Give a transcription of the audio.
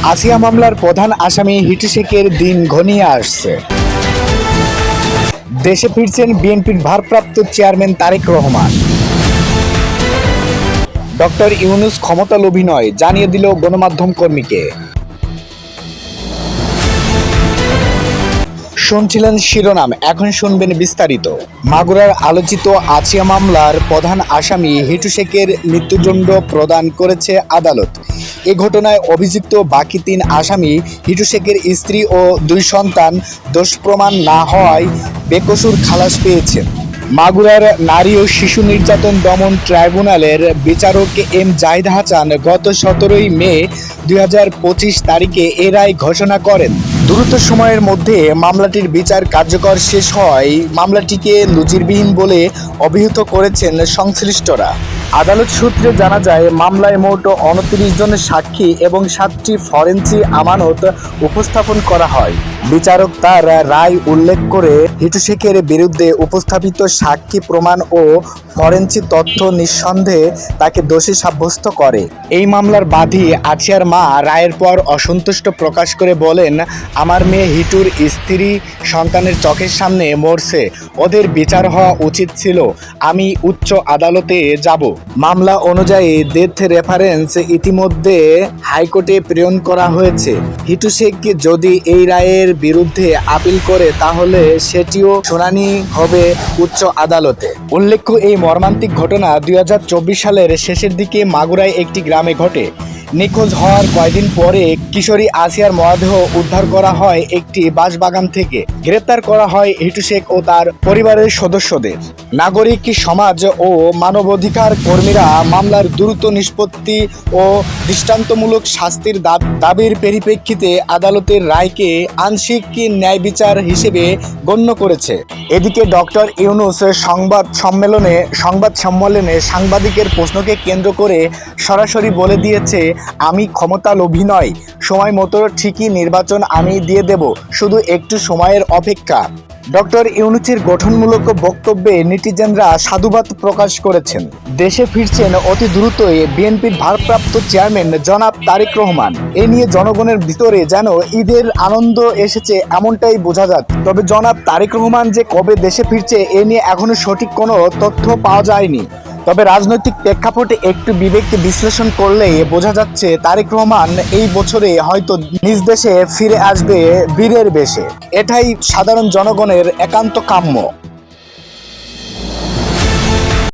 আসিয়া মামলার প্রধান আসামি হিটু শেখের দিন ঘনিয়ে আসছে। দেশে ফিরছেন বিএনপির ভারপ্রাপ্ত চেয়ারম্যান তারেক রহমান। ডক্টর ইউনূস ক্ষমতালোভী নয়, জানিয়ে দিল গণমাধ্যম কর্মীকে। শুনছিলেন শিরোনাম, এখন শুনবেন বিস্তারিত। মাগুরার আলোচিত আসিয়া মামলার প্রধান আসামি হিটু শেখের মৃত্যুদণ্ড প্রদান করেছে আদালত। এ ঘটনায় অভিযুক্ত বাকি ৩ আসামি হিটু শেখের স্ত্রী ও ২ সন্তান দোষ প্রমাণ না হওয়ায় বেকসুর খালাস পেয়েছেন। মাগুরার নারী ও শিশু নির্যাতন দমন ট্রাইব্যুনালের বিচারক এম জাহিদ হাসান গত ১৭ মে ২০২৫ তারিখে এ রায় ঘোষণা করেন। দ্রুত সময়ের মধ্যে মামলাটির বিচার কার্যকর শেষ হয় মামলাটিকে নজিরবিহীন বলে অভিহিত করেছেন সংশ্লিষ্টরা। আদালত সূত্রে জানা যায়, মামলায় মোট ২৯ জনের সাক্ষী এবং ৭টি ফরেনসিক আমানত উপস্থাপন করা হয়। বিচারক তার রায় উল্লেখ করে হিটু শেখের বিরুদ্ধে উপস্থাপিত সাক্ষী প্রমাণ ও ফরেনসিক তথ্য নিঃসন্দেহে তাকে দোষী সাব্যস্ত করে। এই মামলার বাদী আসিয়ার মা রায়ের পর অসন্তুষ্ট প্রকাশ করে বলেন, আমার মেয়ে হিটুর স্ত্রী সন্তানের চোখের সামনে মরছে, ওদের বিচার হওয়া উচিত ছিল, আমি উচ্চ আদালতে যাব। মামলা অনুযায়ী ডেথ রেফারেন্স ইতিমধ্যে হাইকোর্টে প্রেরণ করা হয়েছে। হিটু শেখ যদি এই রায়ের বিরুদ্ধে আপিল করে তাহলে সেটিও শুনানি হবে উচ্চ আদালতে। উল্লেখ্য, এই মর্মান্তিক ঘটনা ২০২৪ সালের শেষের দিকে মাগুরায় একটি গ্রামে ঘটে। নিখোঁজ হওয়ার কয়েকদিন পরে কিশোরী আসিয়ার মরদেহ উদ্ধার করা হয় একটি বাঁশবাগান থেকে। গ্রেপ্তার করা হয় হিটু শেখ ও তার পরিবারের সদস্যদের। নাগরিক সমাজ ও মানবাধিকার কর্মীরা মামলার দ্রুত নিষ্পত্তি ও দৃষ্টান্তমূলক শাস্তির দাবির পরিপ্রেক্ষিতে আদালতের রায়কে আংশিক ন্যায় বিচার হিসেবে গণ্য করেছে। এদিকে ডক্টর ইউনূস সংবাদ সম্মেলনে সাংবাদিকের প্রশ্নকে কেন্দ্র করে সরাসরি বলে দিয়েছে, আমি ক্ষমতালোভী নয়, সময় মতো ঠিকই নির্বাচন আমি দিয়ে দেব, শুধু একটু সময়ের অপেক্ষা। ডক্টর ইউনূসের গঠনমূলক বক্তব্যে নেটিজেনরা সাধুবাদ প্রকাশ করেছেন। দেশে ফিরছেন অতি দ্রুতই বিএনপির ভারপ্রাপ্ত চেয়ারম্যান জনাব তারেক রহমান। এ নিয়ে জনগণের ভিতরে যেন ঈদের আনন্দ এসেছে এমনটাই বোঝা যাচ্ছে। তবে জনাব তারেক রহমান যে কবে দেশে ফিরছে এ নিয়ে এখনো সঠিক কোনো তথ্য পাওয়া যায়নি। তবে রাজনৈতিক প্রেক্ষাপটে একটু বিবেককে বিশ্লেষণ করলেই বোঝা যাচ্ছে তারেক রহমান এই বছরে হয়তো নিজ দেশে ফিরে আসবে বীরের বেশে। এটাই সাধারণ জনগণের একান্ত কাম্য।